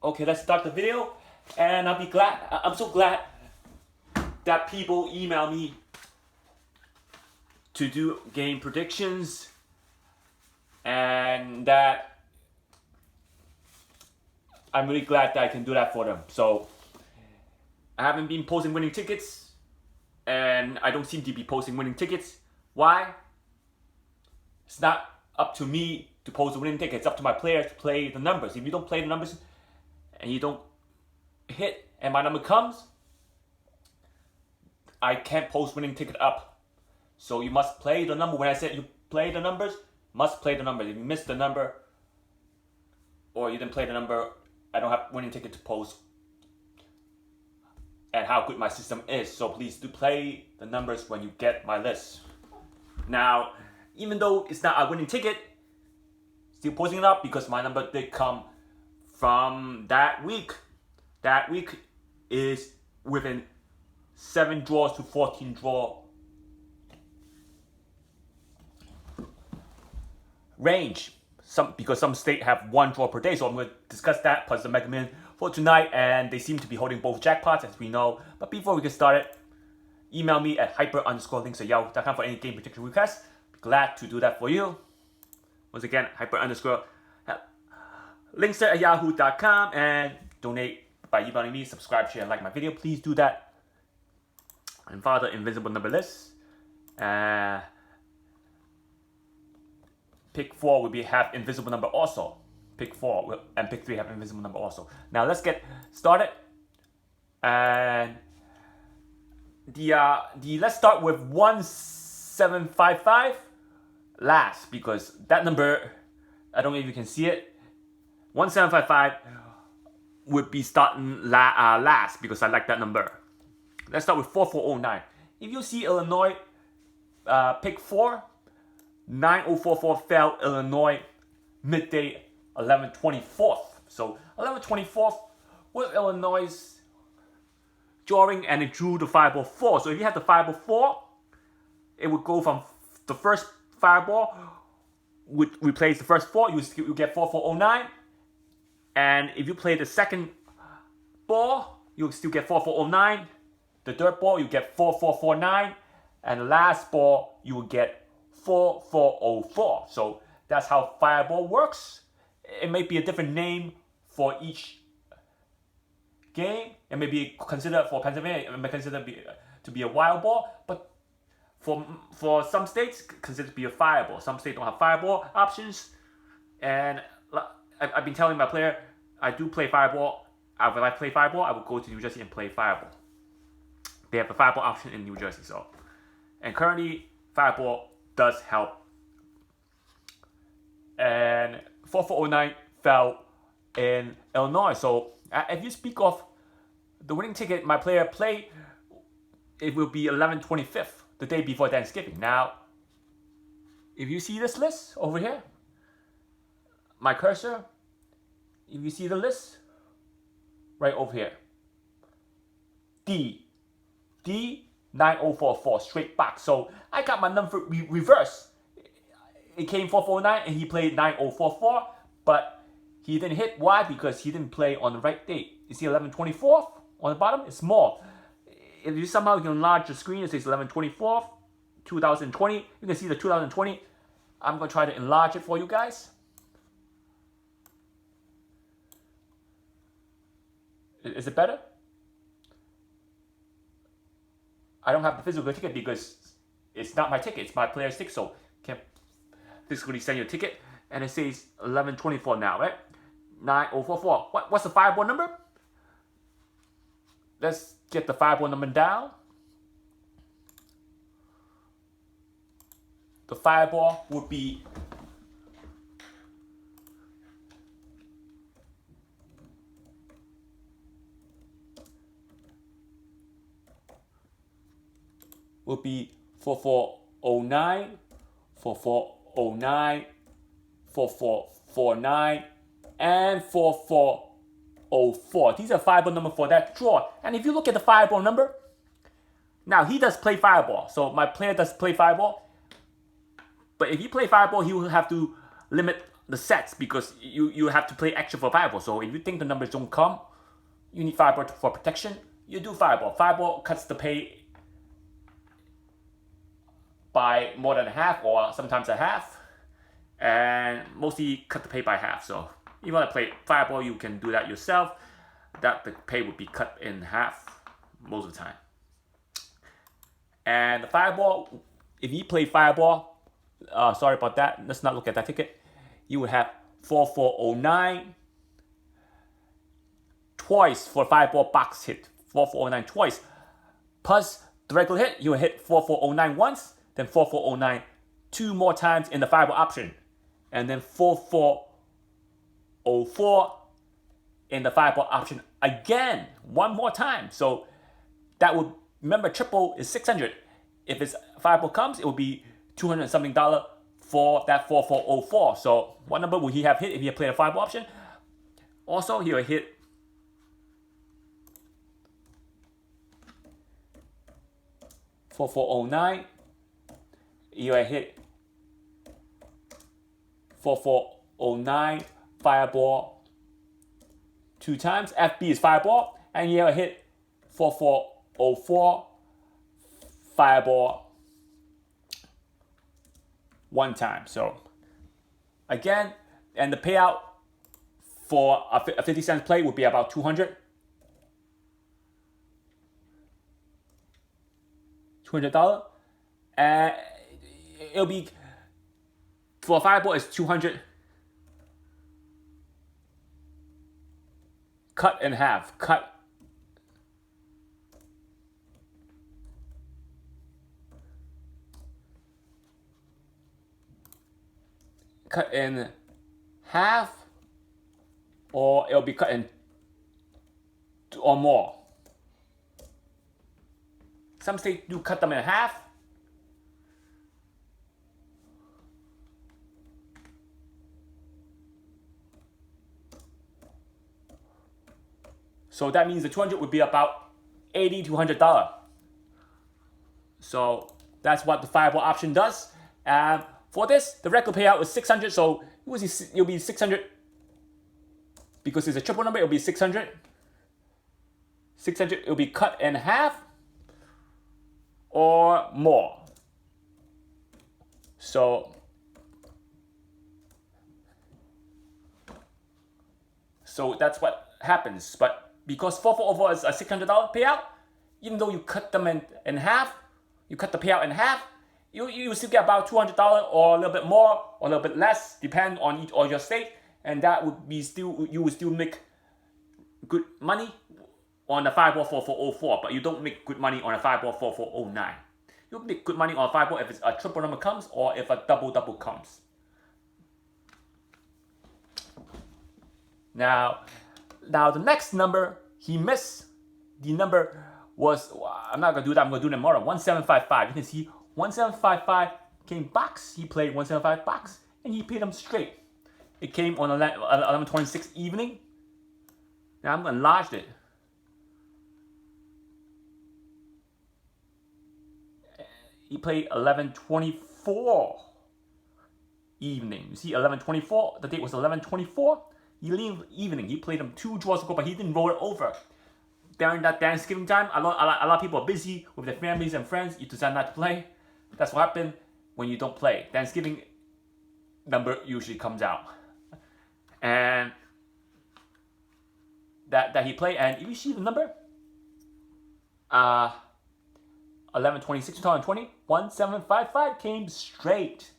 Okay, let's start the video. And I'm so glad that people email me to do game predictions, and that I'm really glad that I can do that for them. So I haven't been posting winning tickets, and I don't seem to be posting winning tickets. Why? It's not up to me to post the winning tickets. It's up to my players to play the numbers. If you don't play the numbers and you don't hit and my number comes, I can't post winning ticket up. So you must play the number. When I said you play the numbers, must play the numbers. If you missed the number or you didn't play the number, I don't have winning ticket to post and how good my system is. So please do play the numbers when you get my list. Now, even though it's not a winning ticket, still posting it up because my number did come from that week. That week is within 7 draws to 14 draw range. Because some state have 1 draw per day, so I'm going to discuss that plus the Mega Million for tonight, and they seem to be holding both jackpots as we know. But before we get started, email me at hyper_links@yahoo.com for any game prediction requests. Be glad to do that for you. Once again, hyper_links@yahoo.com, and donate by emailing me, subscribe, share, and like my video. Please do that. And follow the Invincible number list. Pick 4 will have Invisible number also. Pick 4 and pick 3 have Invisible number also. Now let's get started. And let's start with 1755 last, because that number, I don't know if you can see it. 1755 would be starting last because I like that number. Let's start with 4409. If you see Illinois pick 4, 9044 fell Illinois midday 11/24. So 11/24 with Illinois drawing, and it drew the fireball 4. So if you have the fireball 4, it would go from the first fireball would replace the first 4. You get 4409. And if you play the second ball, you'll still get 4409. The third ball, you get 4449. And the last ball, you will get 4404. So that's how fireball works. It may be a different name for each game. It may be considered for Pennsylvania, it may consider to be a wild ball, but for some states, considered to be a fireball. Some states don't have fireball options, and I've been telling my player, I do play fireball. When I play fireball, I will go to New Jersey and play fireball. They have the fireball option in New Jersey, so. And currently, fireball does help. And 4409 fell in Illinois. So if you speak of the winning ticket my player played, it will be 11/25, the day before Thanksgiving. Now, if you see this list over here, my cursor, if you see the list, right over here, D 9044 straight back. So I got my number reverse. It came 449 and he played 9044, but he didn't hit. Why? Because he didn't play on the right date. You see 11/24 on the bottom? It's small. If you somehow can enlarge the screen, it says 11/24, 2020. You can see the 2020. I'm going to try to enlarge it for you guys. Is it better? I don't have the physical ticket because it's not my ticket. It's my player's ticket, so can't physically send you a ticket. And it says 11/24 now, right? 9044. What's the fireball number? Let's get the fireball number down. The fireball would be will be 4409, 4409, 4449, and 4404. These are fireball number for that draw. And if you look at the fireball number, now he does play fireball. So my player does play fireball. But if he play fireball, he will have to limit the sets because you have to play extra for fireball. So if you think the numbers don't come, you need fireball for protection. You do fireball. Fireball cuts the pay by more than half or sometimes a half, and mostly cut the pay by half. So if you want to play fireball, you can do that yourself. That the pay would be cut in half most of the time. And the fireball, if you play fireball, sorry about that. Let's not look at that ticket. You would have 4409 twice for fireball box hit. 4409 twice. Plus the regular hit, you will hit 4409 once, then 4409 two more times in the fireball option, and then 4404 in the fireball option again one more time. So that would, remember, triple is 600. If it's fireball comes, it would be $200 something for that 4404. So what number would he have hit if he had played a fireball option? Also, he would hit 4409. He would hit 4409 fireball two times. FB is fireball, and he would hit 4404 fireball one time. So again, and the payout for a 50 cents play would be about $200. And it'll be, for a fireball it's 200 cut in half. Cut in half, or it'll be cut in or more. Some states do cut them in half. So that means the 200 would be about $80 to $100. So that's what the fireball option does. For this, the regular payout is 600, so it'll be 600. Because it's a triple number, it'll be 600. 600, it'll be cut in half or more. So that's what happens. But because 4404 is a $600 payout, even though you cut them in half, you cut the payout in half, you still get about $200 or a little bit more or a little bit less, depending on each or your state, and that would be you would still make good money on the fireball 4404, but you don't make good money on a fireball 4409. You'll make good money on a fireball if it's a triple number comes or if a double comes. Now the next number he missed, the number was, I'm not gonna do that, I'm gonna do it tomorrow. 1755. You can see 1755 came box. He played 1755 box and he paid him straight. It came on 11/26 evening. Now I'm gonna enlarge it. He played 11/24 evening. You see 11/24. The date was 11/24. Evening. He played him 2 draws ago, but he didn't roll it over. During that Thanksgiving time, a lot of people are busy with their families and friends. You decide not to play. That's what happens when you don't play. Thanksgiving number usually comes out. And that he played, and if you see the number, 11/26, 2020, 1755 came straight.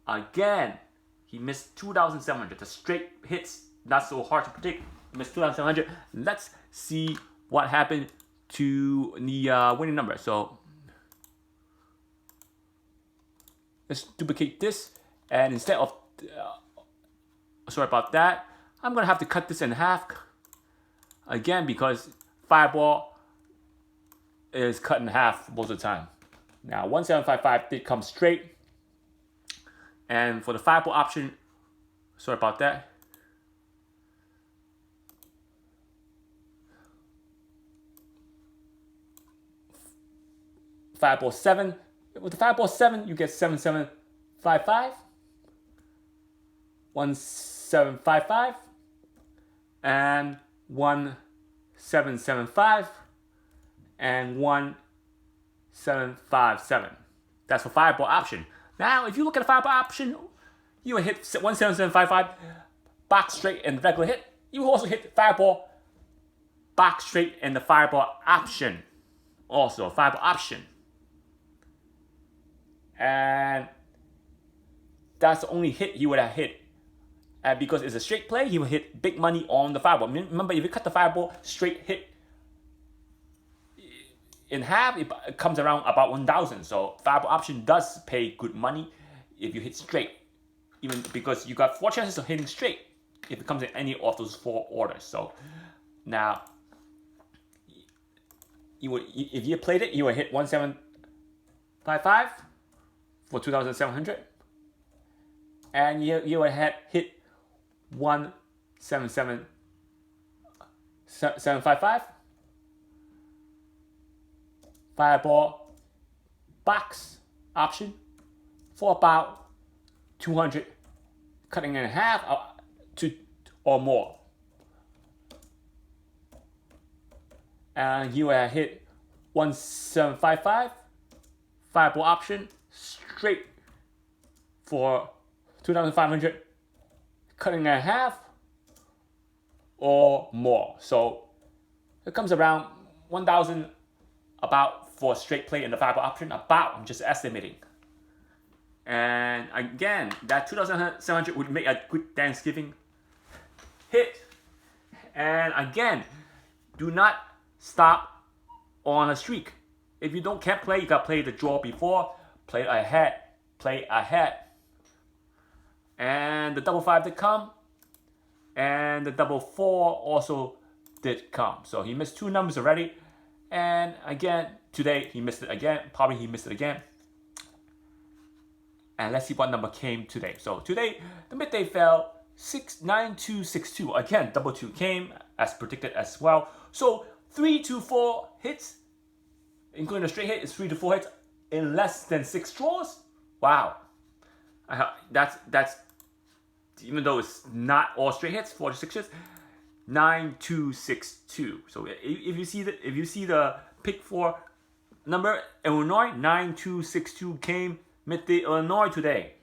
Again, he missed 2,700. The straight hits, not so hard to predict. He missed 2,700. Let's see what happened to the winning number. So let's duplicate this, and instead of sorry about that, I'm gonna have to cut this in half again because fireball is cut in half most of the time. Now 1755 did come straight, and for the fireball option, sorry about that. Fireball 7. With the fireball 7, you get 7755. 1755 and 1775 and 1757. That's for fireball option. Now, if you look at the fireball option, you will hit 17755 box straight and regular hit. You will also hit fireball box straight and the fireball option. Also, fireball option. And that's the only hit he would have hit. And because it's a straight play, he will hit big money on the fireball. Remember, if you cut the fireball straight hit in half, it comes around about 1,000. So fireball option does pay good money if you hit straight. Even because you got 4 chances of hitting straight if it comes in any of those 4 orders. So now, if you played it, you would hit 1755 for 2,700. And you would hit 177755 fireball box option for about 200, cutting in half to or more. And you would hit 1755 fireball option straight for 2,500, cutting in half or more. So it comes around 1,000 about for straight play in the fireball option. About, I'm just estimating. And again, that 2,700 would make a good Thanksgiving hit. And again, do not stop on a streak. If you can't play, you gotta play the draw before, play ahead. And the double 5 did come, and the double 4 also did come. So he missed 2 numbers already, and again today he missed it again. Probably he missed it again. And let's see what number came today. So today the midday fell 69262. Again, double 2 came as predicted as well. So 3 to 4 hits, including a straight hit, is 3 to 4 hits in less than 6 draws. Wow, that's even though it's not all straight hits, 4 to 6 hits. 9262. So if you see the pick 4 number, Illinois, 9262 came midday Illinois today.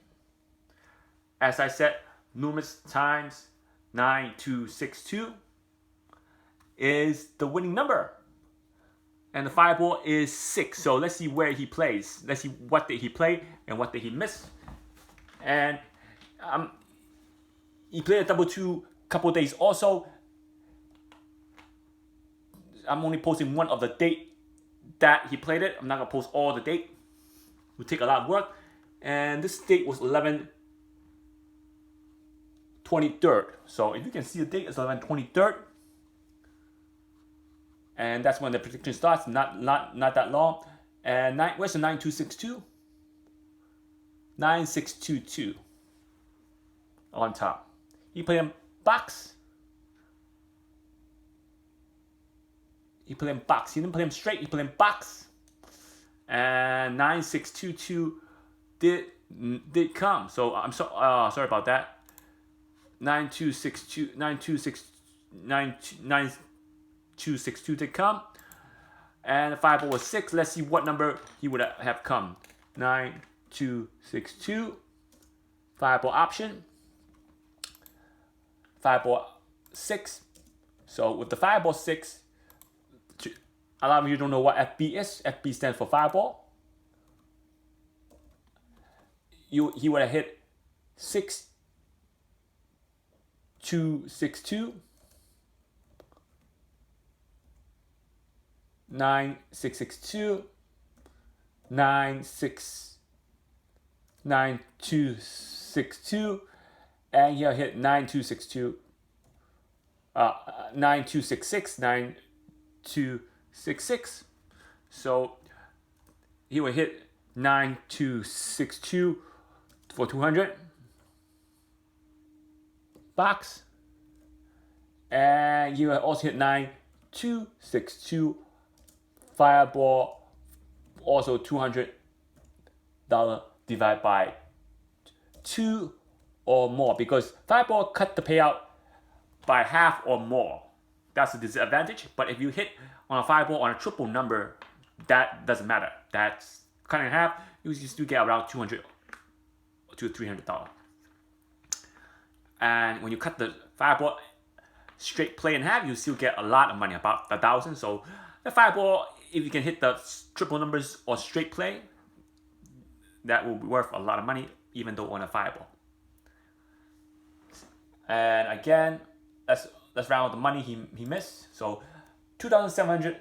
As I said numerous times, 9262 is the winning number. And the fireball is 6. So let's see where he plays. Let's see what did he play and what did he miss. And he played a double 2 couple days also. I'm only posting one of the date that he played it. I'm not gonna post all the date. It would take a lot of work. And this date was 11/23. So if you can see the date, it's 11/23. And that's when the prediction starts. Not that long. And where's the 9262? 9622 on top. He played him box. He played him box. He didn't play him straight. He played him box. And 9622 did come. So I'm sorry about that. 9262 did come. And the fireball was 6. Let's see what number he would have come. 9262. Fireball option. Fireball 6. So with the fireball 6, a lot of you don't know what FB is. FB stands for fireball. He would have hit 6262, 9662, 9262, and he'll hit 9262, 9266, 9266. So he will hit 9262 for 200 box, and you will also hit 9262 fireball, also $200 divided by 2 or more, because fireball cut the payout by half or more. That's a disadvantage. But if you hit on a fireball on a triple number, that doesn't matter. That's cut in half. You still get around $200 to $300. And when you cut the fireball straight play in half, you still get a lot of money, about 1,000. So the fireball, if you can hit the triple numbers or straight play, that will be worth a lot of money, even though on a fireball. And again, let's round out the money he missed. So 2,700,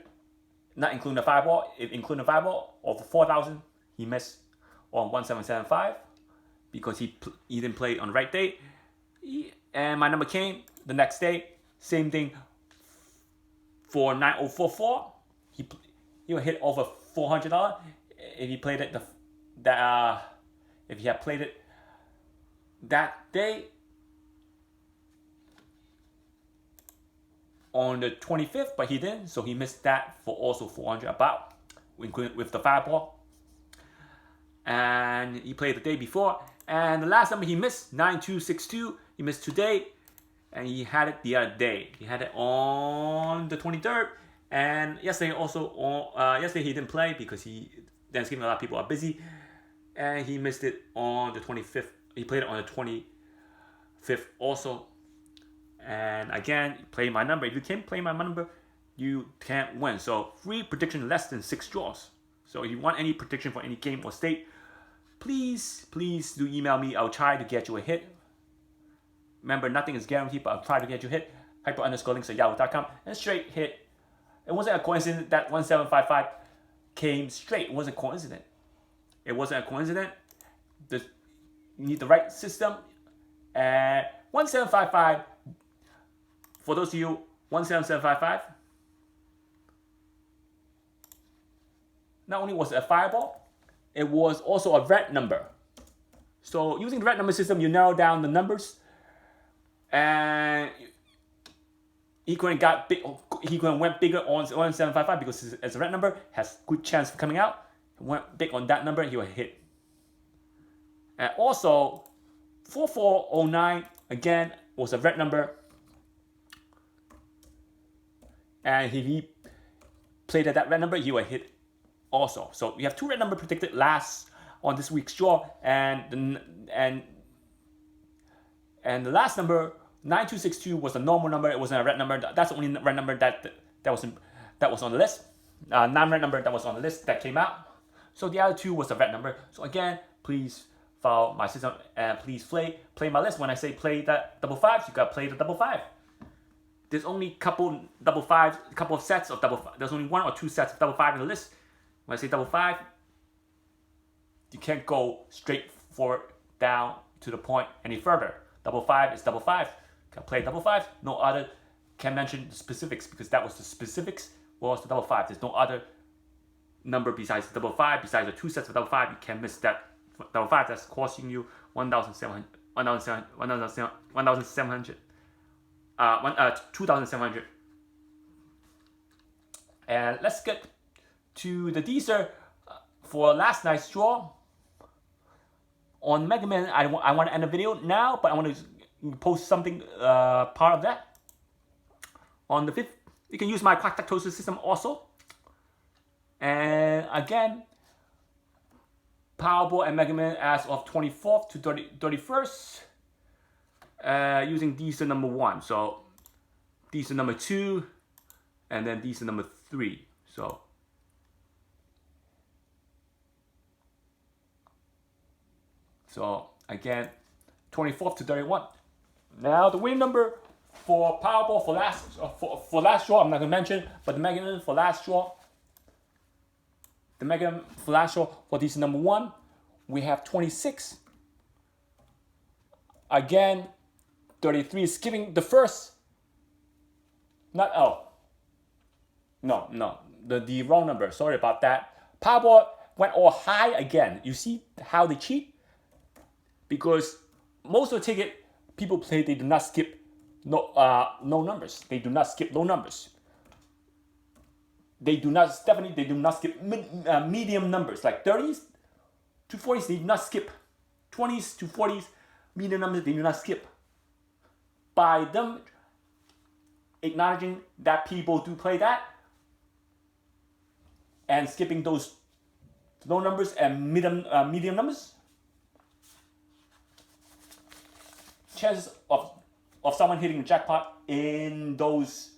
not including the fireball. If including the fireball, over 4,000 he missed on 1775 because he didn't play on the right day. And my number came the next day. Same thing for 9044. He will hit over $400 if he played it if he had played it that day on the 25th, but he didn't, so he missed that for also 400 about, including with the fireball. And he played the day before, and the last number he missed, 9262, he missed today, and he had it the other day. He had it on the 23rd, and yesterday also. Yesterday he didn't play because Thanksgiving, a lot of people are busy, and he missed it on the 25th. He played it on the 25th also. And again, play my number. If you can't play my number, you can't win. So free prediction less than 6 draws. So if you want any prediction for any game or state, please do email me. I'll try to get you a hit. Remember, nothing is guaranteed, but I'll try to get you a hit. hyper_links@yahoo.com. And straight hit. It wasn't a coincidence that 1755 came straight. It wasn't a coincidence. It wasn't a coincidence. You need the right system. And 1755, for those of you, 17755, not only was it a fireball, it was also a red number. So using the red number system, you narrow down the numbers, and he couldn't went bigger on 1755 because it's a red number, has good chance of coming out. He went big on that number, he will hit. And also 4409 again was a red number, and if he played at that red number, he will hit also. So we have 2 red number predicted last on this week's draw, and the last number 9262 was a normal number. It wasn't a red number. That's the only red number that was on the list. 9 red number that was on the list that came out. So the other 2 was a red number. So again, please follow my system and please play my list. When I say play that double fives, you gotta play the double five. There's only couple double fives, couple of sets of double five. There's only 1 or 2 sets of double five in the list. When I say double five, you can't go straight forward down to the point any further. Double five is double five. Can play double five. No other can mention the specifics because that was the specifics was the double five. There's no other number besides double five. Besides the 2 sets of double five, you can miss that double five. That's costing you 2,700. 2,700. And let's get to the Dster for last night's draw. On Mega Man, I want to end the video now, but I want to post something part of that. On the 5th, you can use my Quadruplets system also. And again, Powerball and Mega Man as of 24th to 31st. Using Dster number 1. So Dster number 2, and then Dster number 3. So again, 24th to 31. Now the winning number for Powerball for last draw, I'm not gonna mention, but the Mega Man for last draw. The Mega Man for last draw for Dster number 1, we have 26. Again, 33 is skipping the first. Not No, the wrong number. Sorry about that. Powerball went all high again. You see how they cheat? Because most of the ticket people play, they do not skip no numbers. They do not skip low numbers. They do not skip medium numbers like 30s to 40s. They do not skip 20s to 40s. medium numbers, they do not skip. By them acknowledging that people do play that and skipping those low numbers and medium numbers, chances of someone hitting the jackpot in those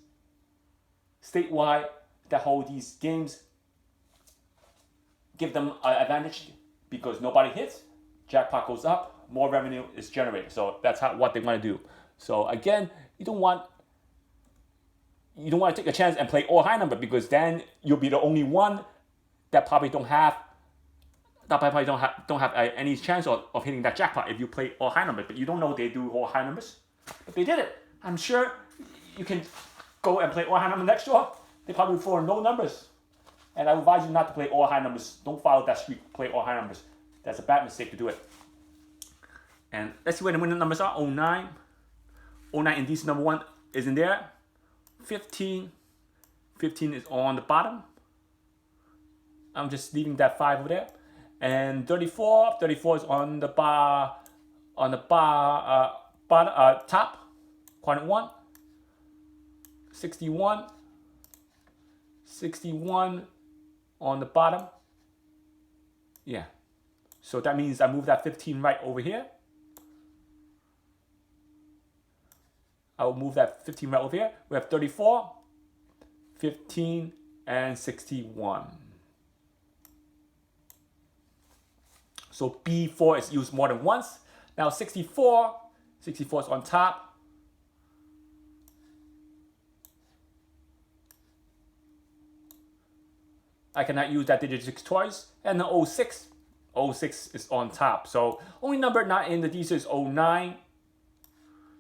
statewide that hold these games give them an advantage because nobody hits, jackpot goes up, more revenue is generated. So that's what they want to do. So again, you don't want to take a chance and play all high number because then you'll be the only one that probably don't have any chance of hitting that jackpot if you play all high numbers. But you don't know they do all high numbers. But they did it. I'm sure you can go and play all high numbers next draw. They probably for no numbers. And I advise you not to play all high numbers. Don't follow that streak. Play all high numbers. That's a bad mistake to do it. And let's see where the winning numbers are. 09. 09 in DC number 1 is in there. 15. 15 is on the bottom. I'm just leaving that 5 over there. And 34. 34 is on the top. Quadrant 1. 61. 61 on the bottom. Yeah. So that means I move that 15 right over here. I will move that 15 right over here. We have 34, 15, and 61. So B4 is used more than once. Now 64 is on top. I cannot use that digit 6 twice. And the 06 is on top. So only number not in the Dster is 09.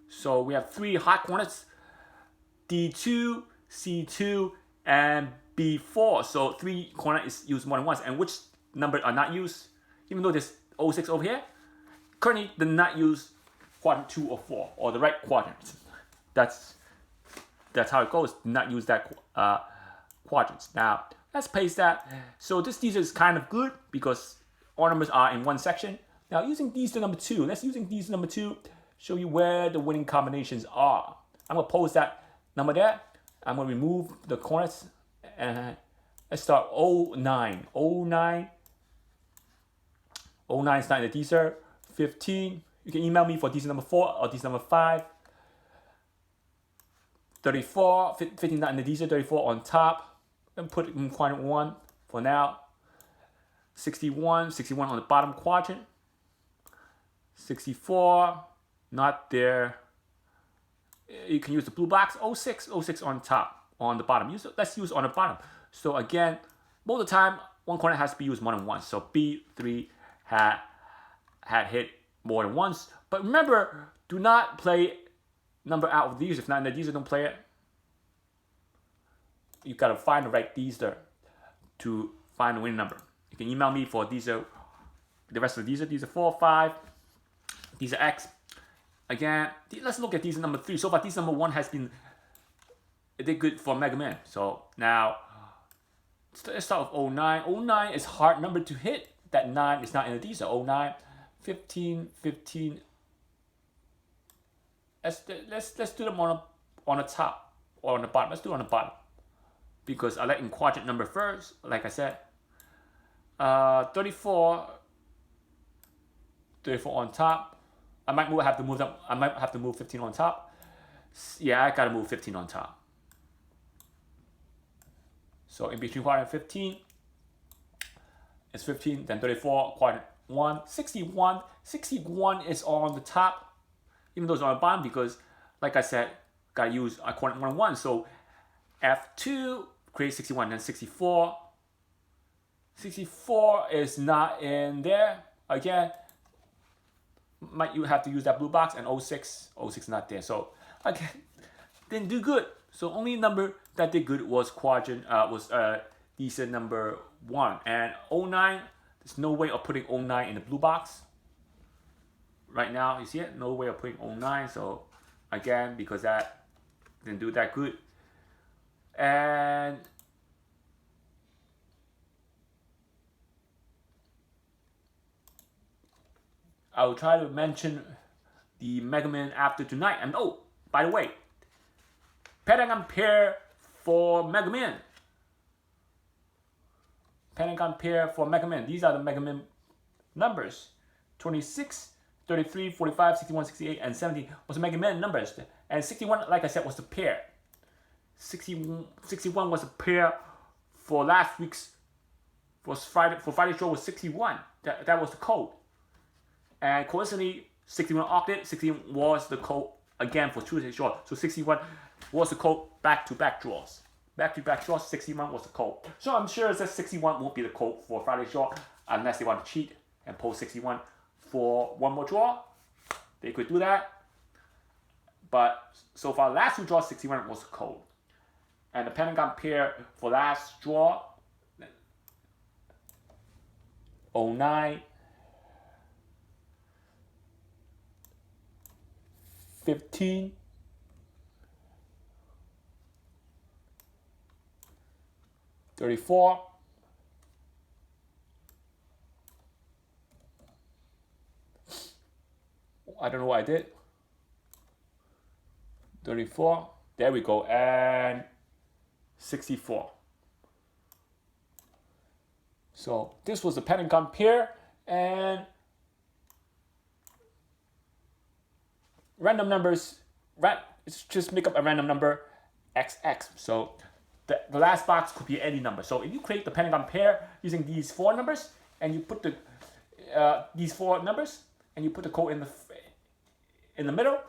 So we have 3 hot corners, D2, C2, and B4. So 3 corner is used more than once. And which numbers are not used? Even though there's 06 over here, currently did not use quadrant 2 or 4, or the right quadrant. That's how it goes. Do not use that quadrants. Now, let's paste that. So this Dster is kind of good because all numbers are in one section. Now using Dster number 2, let's using Dster number 2, show you where the winning combinations are. I'm gonna post that number there. I'm gonna remove the corners and let's start 09. 09 is not in the Dster. 15, you can email me for Dster number 4 or Dster number 5. 34, 15 not in the Dster, 34 on top. And put it in quadrant 1 for now. 61 on the bottom quadrant. 64, not there. You can use the blue box. 06 on top, on the bottom. Let's use on the bottom. So again, most of the time, one corner has to be used more than once. So B3 had hit more than once. But remember, do not play number out of these. If not in the Dster, don't play it. You gotta find the right Dster to find the winning number. You can email me for Dster, the rest of the Dster 4, 5, Dster X. Again, let's look at Dster number 3. So far, Dster number 1 it did good for Mega Man. So now, let's start with 09. 09 is hard number to hit. That 9 is not in the Dster. 09, 15. Let's do them on the top or on the bottom. Let's do it on the bottom. Because I like in quadrant number first, like I said. 34 on top. I might have to move 15 on top. Yeah, I gotta move 15 on top. So in between quadrant 15, it's 15, then 34, quadrant 1, 61. 61 is on the top, even though it's on the bottom, because like I said, gotta use quadrant 1 and 1. So F2 create 61, then 64. 64 is not in there. Again, might you have to use that blue box, and 06 not there. So again, didn't do good. So only number that did good was Dster number 1. And 09, there's no way of putting 09 in the blue box. Right now, you see it? No way of putting 09. So again, because that didn't do that good. And I will try to mention the Mega Man after tonight. And oh, by the way, Pentagon pair for Mega Man. Pentagon pair for Mega Man. These are the Mega Man numbers. 26, 33, 45, 61, 68, and 70 was the Mega Man numbers. And 61, like I said, was the pair. 61 was a pair for last week's, for Friday show was 61. That was the code. And coincidentally, 61 octet, 61 was the code again for Tuesday show. So 61 was the code back-to-back draws. Back-to-back draws, 61 was the code. So I'm sure that 61 won't be the code for Friday show unless they want to cheat and post 61 for one more draw. They could do that. But so far, last two draws, 61 was the code. And the Pentagon pair for last draw, 09, 15, 34, I don't know what I did. 34, there we go, and 64. So this was the Pentagon pair, and random numbers, it's just make up a random number, XX. So the last box could be any number. So if you create the Pentagon pair using these 4 numbers, and you put the these 4 numbers, and you put the code in the middle,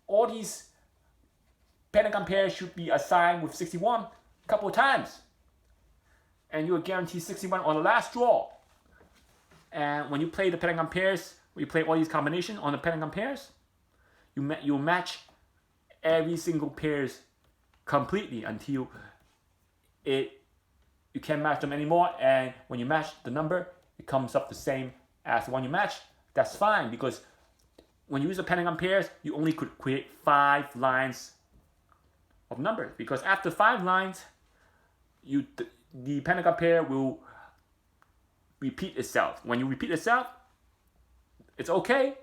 all these Pentagon pairs should be assigned with 61 a couple of times. And you will guarantee 61 on the last draw. And when you play the Pentagon pairs, when you play all these combinations on the Pentagon pairs, you'll match every single pairs completely until you can't match them anymore. And when you match the number, it comes up the same as the one you match. That's fine, because when you use the Pentagon pairs, you only could create 5 lines of numbers, because after 5 lines, the Pentagon pair will repeat itself. When you repeat itself, it's okay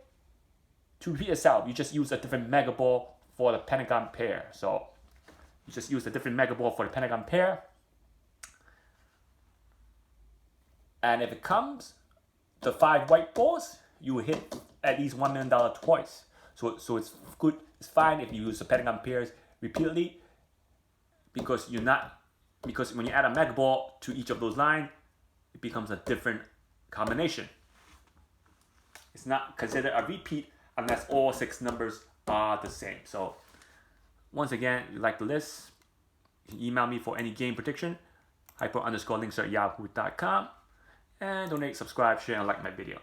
to repeat itself. You just use a different Mega Ball for the Pentagon pair. So you just use a different Mega Ball for the Pentagon pair. And if it comes, the 5 white balls, you will hit at least $1 million twice. So it's good. It's fine if you use the Pentagon pairs repeatedly, because when you add a Mega Ball to each of those lines, it becomes a different combination. It's not considered a repeat unless all 6 numbers are the same. So once again, if you like the list, you can email me for any game prediction, hyper_links@yahoo.com, and donate, subscribe, share, and like my video.